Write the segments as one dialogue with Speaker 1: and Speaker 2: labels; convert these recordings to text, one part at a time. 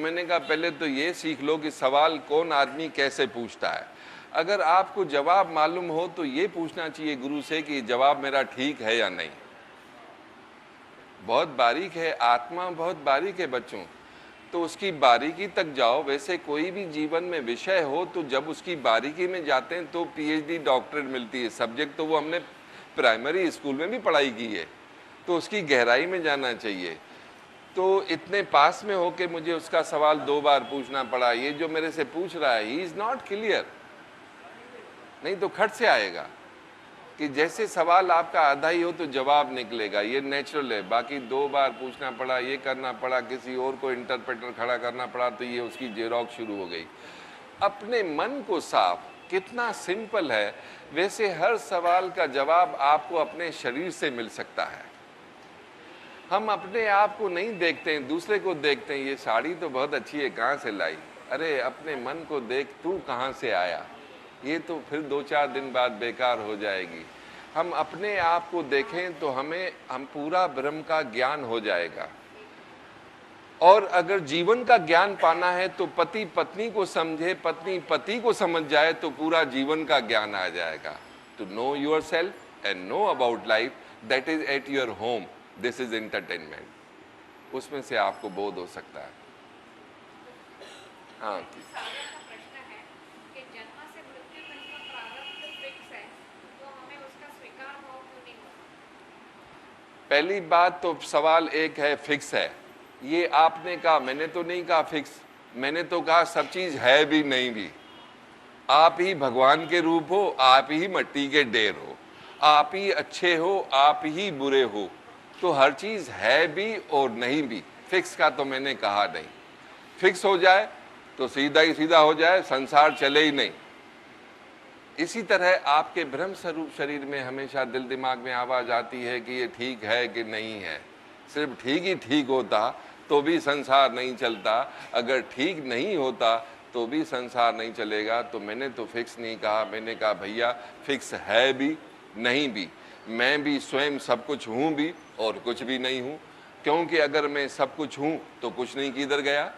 Speaker 1: मैंने कहा पहले तो ये सीख लो कि सवाल कौन आदमी कैसे पूछता है। अगर आपको जवाब मालूम हो तो ये पूछना चाहिए गुरु से कि जवाब मेरा ठीक है या नहीं। बहुत बारीक है, आत्मा बहुत बारीक है बच्चों, तो उसकी बारीकी तक जाओ। वैसे कोई भी जीवन में विषय हो तो जब उसकी बारीकी में जाते हैं तो पीएचडी डॉक्टरेट मिलती है। सब्जेक्ट तो वो हमने प्राइमरी स्कूल में भी पढ़ाई की है, तो उसकी गहराई में जाना चाहिए। तो इतने पास में हो के मुझे उसका सवाल 2 बार पूछना पड़ा। ये जो मेरे से पूछ रहा है, ही इज नॉट क्लियर, नहीं तो खट से आएगा कि जैसे सवाल आपका आधा ही हो तो जवाब निकलेगा, ये नेचुरल है। बाकी 2 बार पूछना पड़ा, ये करना पड़ा, किसी और को इंटरप्रेटर खड़ा करना पड़ा, तो ये उसकी जेरॉक्स शुरू हो गई। अपने मन को साफ, कितना सिंपल है। वैसे हर सवाल का जवाब आपको अपने शरीर से मिल सकता है। हम अपने आप को नहीं देखते हैं, दूसरे को देखते हैं। ये साड़ी तो बहुत अच्छी है, कहाँ से लाई? अरे अपने मन को देख, तू कहाँ से आया? ये तो फिर 2-4 दिन बाद बेकार हो जाएगी। हम अपने आप को देखें तो हम पूरा ब्रह्म का ज्ञान हो जाएगा। और अगर जीवन का ज्ञान पाना है तो पति पत्नी को समझे, पत्नी पति को समझ जाए तो पूरा जीवन का ज्ञान आ जाएगा। To know yourself and know about life, that is at your home, this is entertainment. उसमें से आपको बोध हो सकता है। हाँ, पहली बात तो सवाल एक है, फिक्स है। ये आपने कहा, मैंने तो नहीं कहा फिक्स। मैंने तो कहा सब चीज है भी नहीं भी। आप ही भगवान के रूप हो, आप ही मिट्टी के ढेर हो, आप ही अच्छे हो, आप ही बुरे हो। तो हर चीज है भी और नहीं भी। फिक्स का तो मैंने कहा नहीं। फिक्स हो जाए तो सीधा ही सीधा हो जाए, संसार चले ही नहीं। इसी तरह आपके ब्रह्म स्वरूप शरीर में हमेशा दिल दिमाग में आवाज आती है कि ये ठीक है कि नहीं है। सिर्फ ठीक ही ठीक होता तो भी संसार नहीं चलता, अगर ठीक नहीं होता तो भी संसार नहीं चलेगा। तो मैंने तो फिक्स नहीं कहा, मैंने कहा भैया फिक्स है भी नहीं भी। मैं भी स्वयं सब कुछ हूँ भी और कुछ भी नहीं हूँ, क्योंकि अगर मैं सब कुछ हूँ तो कुछ नहीं किधर गया,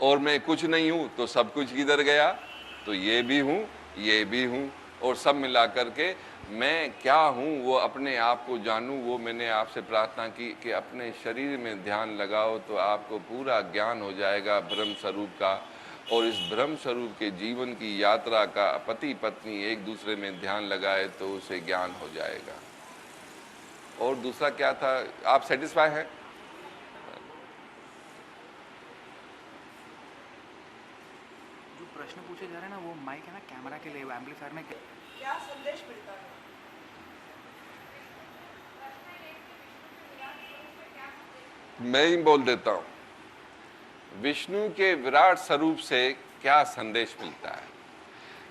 Speaker 1: और मैं कुछ नहीं हूँ तो सब कुछ किधर गया। तो ये भी हूँ, ये भी हूँ, और सब मिला करके मैं क्या हूँ वो अपने आप को जानूँ। वो मैंने आपसे प्रार्थना की कि अपने शरीर में ध्यान लगाओ तो आपको पूरा ज्ञान हो जाएगा ब्रह्म स्वरूप का। और इस ब्रह्म स्वरूप के जीवन की यात्रा का पति पत्नी एक दूसरे में ध्यान लगाए तो उसे ज्ञान हो जाएगा। और दूसरा क्या था, आप सेटिस्फाई हैं?
Speaker 2: जो प्रश्न पूछे जा रहे हैं ना, वो माइक है ना कैमरा के लिए, एम्पलीफायर में
Speaker 3: क्या संदेश मिलता है?
Speaker 1: मैं ही बोल देता हूँ। विष्णु के विराट स्वरूप से क्या संदेश मिलता है?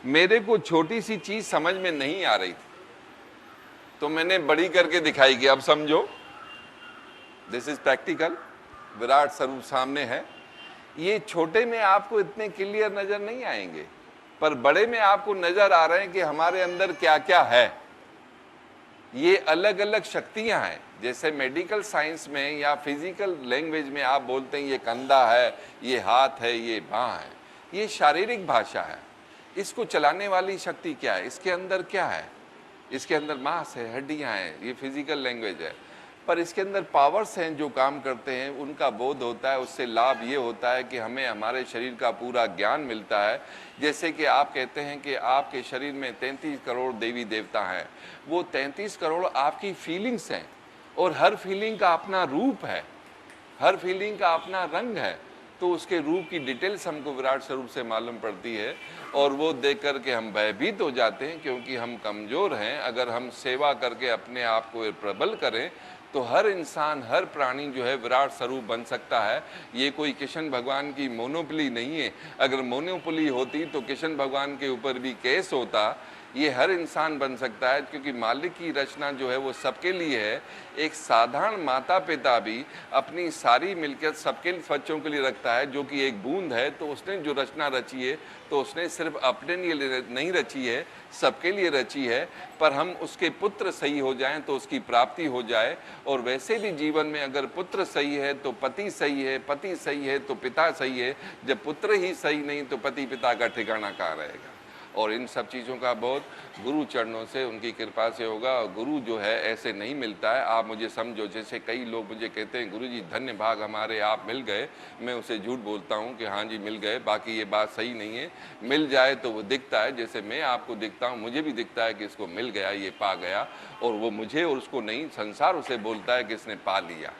Speaker 1: मेरे को छोटी सी चीज समझ में नहीं आ रही थी तो मैंने बड़ी करके दिखाई कि अब समझो। This is practical. विराट स्वरूप सामने है। ये छोटे में आपको इतने क्लियर नजर नहीं आएंगे, पर बड़े में आपको नजर आ रहे हैं कि हमारे अंदर क्या क्या है। ये अलग अलग शक्तियां हैं। जैसे मेडिकल साइंस में या फिजिकल लैंग्वेज में आप बोलते हैं ये कंधा है, ये हाथ है, ये बाँह है, ये शारीरिक भाषा है। इसको चलाने वाली शक्ति क्या है, इसके अंदर क्या है? इसके अंदर मांस है, हड्डियां हैं, ये फिजिकल लैंग्वेज है। पर इसके अंदर पावर्स हैं जो काम करते हैं, उनका बोध होता है। उससे लाभ ये होता है कि हमें हमारे शरीर का पूरा ज्ञान मिलता है। जैसे कि आप कहते हैं कि आपके शरीर में 33 करोड़ देवी देवता हैं, वो 33 करोड़ आपकी फीलिंग्स हैं, और हर फीलिंग का अपना रूप है, हर फीलिंग का अपना रंग है। तो उसके रूप की डिटेल्स हमको विराट स्वरूप से मालूम पड़ती है, और वो देख करके हम भयभीत हो जाते हैं क्योंकि हम कमज़ोर हैं। अगर हम सेवा करके अपने आप को प्रबल करें तो हर इंसान, हर प्राणी जो है विराट स्वरूप बन सकता है। ये कोई कृष्ण भगवान की मोनोपोली नहीं है। अगर मोनोपोली होती तो कृष्ण भगवान के ऊपर भी केस होता ये हर इंसान बन सकता है, क्योंकि मालिक की रचना जो है वो सबके लिए है। एक साधारण माता पिता भी अपनी सारी मिल्कियत सबके बच्चों के लिए रखता है, जो कि एक बूंद है। तो उसने जो रचना रची है तो उसने सिर्फ अपने लिए नहीं रची है, सबके लिए रची है। पर हम उसके पुत्र सही हो जाएं तो उसकी प्राप्ति हो जाए। और वैसे भी जीवन में अगर पुत्र सही है तो पति सही है, पति सही है तो पिता सही है। जब पुत्र ही सही नहीं तो पति पिता का ठिकाना कहाँ रहेगा। और इन सब चीज़ों का बहुत गुरु चरणों से, उनकी कृपा से होगा। और गुरु जो है ऐसे नहीं मिलता है। आप मुझे समझो, जैसे कई लोग मुझे कहते हैं गुरु जी धन्य भाग हमारे आप मिल गए, मैं उसे झूठ बोलता हूँ कि हाँ जी मिल गए, बाकी ये बात सही नहीं है। मिल जाए तो वो दिखता है, जैसे मैं आपको दिखता हूँ, मुझे भी दिखता है कि इसको मिल गया, ये पा गया। और वो मुझे और उसको नहीं, संसार उसे बोलता है कि इसने पा लिया।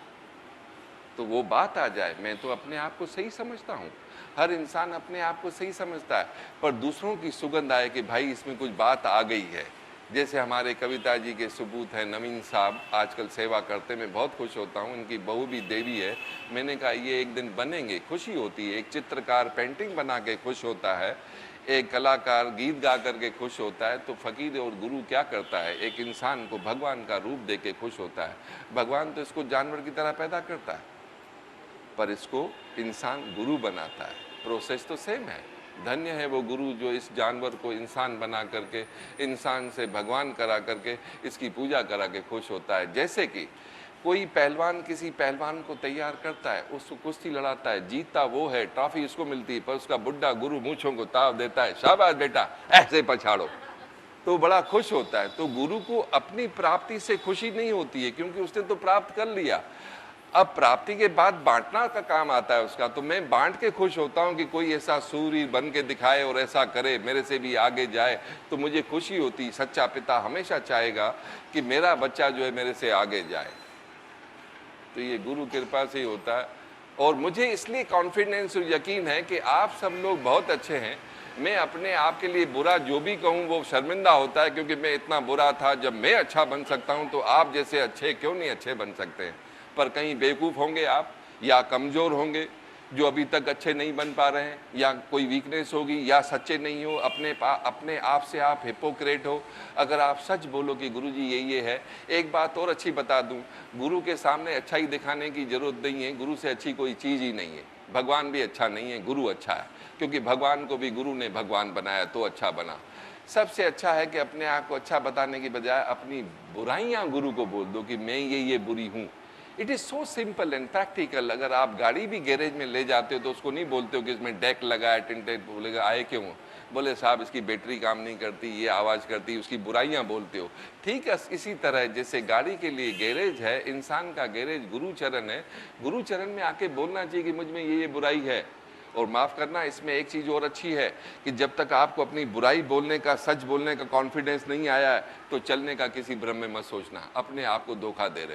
Speaker 1: तो वो बात आ जाए। मैं तो अपने आप को सही समझता हूँ, हर इंसान अपने आप को सही समझता है, पर दूसरों की सुगंध आए कि भाई इसमें कुछ बात आ गई है। जैसे हमारे कविता जी के सबूत हैं, नवीन साहब आजकल सेवा करते, मैं बहुत खुश होता हूँ। इनकी बहू भी देवी है। मैंने कहा ये एक दिन बनेंगे, खुशी होती है। एक चित्रकार पेंटिंग बना के खुश होता है, एक कलाकार गीत गा करके खुश होता है। तो फकीर और गुरु क्या करता है, एक इंसान को भगवान का रूप दे के खुश होता है। भगवान तो इसको जानवर की तरह पैदा करता है, पर इसको इंसान गुरु बनाता है। प्रोसेस तो सेम है। धन्य है वो गुरु जो इस जानवर को इंसान बना करके, इंसान से भगवान करा करके इसकी पूजा करा के खुश होता है। जैसे कि कोई पहलवान किसी पहलवान को तैयार करता है, उसको कुश्ती लड़ाता है, जीतता वो है, ट्रॉफी उसको मिलती है, पर उसका बुड्ढा गुरु मूंछों को ताव देता है, शाबाश बेटा ऐसे पछाड़ो, तो बड़ा खुश होता है। तो गुरु को अपनी प्राप्ति से खुशी नहीं होती है, क्योंकि उसने तो प्राप्त कर लिया। अब प्राप्ति के बाद बांटना का काम आता है उसका। तो मैं बांट के खुश होता हूँ कि कोई ऐसा सूर्य बन के दिखाए और ऐसा करे, मेरे से भी आगे जाए, तो मुझे खुशी होती। सच्चा पिता हमेशा चाहेगा कि मेरा बच्चा जो है मेरे से आगे जाए। तो ये गुरु कृपा से ही होता है। और मुझे इसलिए कॉन्फिडेंस और यकीन है कि आप सब लोग बहुत अच्छे हैं। मैं अपने आप के लिए बुरा जो भी कहूँ वो शर्मिंदा होता है, क्योंकि मैं इतना बुरा था। जब मैं अच्छा बन सकता हूँ तो आप जैसे अच्छे क्यों नहीं अच्छे बन सकते हैं। पर कहीं बेवकूफ़ होंगे आप, या कमज़ोर होंगे जो अभी तक अच्छे नहीं बन पा रहे हैं, या कोई वीकनेस होगी, या सच्चे नहीं हो, अपने आप से आप हिपोक्रेट हो। अगर आप सच बोलो कि गुरु जी ये है। एक बात और अच्छी बता दूं, गुरु के सामने अच्छाई दिखाने की जरूरत नहीं है। गुरु से अच्छी कोई चीज़ ही नहीं है। भगवान भी अच्छा नहीं है, गुरु अच्छा है, क्योंकि भगवान को भी गुरु ने भगवान बनाया तो अच्छा बना। सबसे अच्छा है कि अपने आप को अच्छा बताने की बजाय अपनी बुराइयां गुरु को बोल दो कि मैं ये बुरी हूँ। It is so simple and practical. अगर आप गाड़ी भी गैरेज में ले जाते हो तो उसको नहीं बोलते हो कि इसमें डेक लगा है, टिंटेड, बोलेगा आए क्यों, बोले साहब इसकी बैटरी काम नहीं करती, ये आवाज़ करती, उसकी बुराइयां बोलते हो। ठीक है, इसी तरह जैसे गाड़ी के लिए गैरेज है, इंसान का गैरेज गुरुचरण है। गुरुचरण में आके बोलना चाहिए कि मुझ में ये बुराई है। और माफ़ करना, इसमें एक चीज़ और अच्छी है कि जब तक आपको अपनी बुराई बोलने का, सच बोलने का कॉन्फिडेंस नहीं आया है, तो चलने का किसी भ्रम में मत सोचना, अपने आप को धोखा दे रहे हो।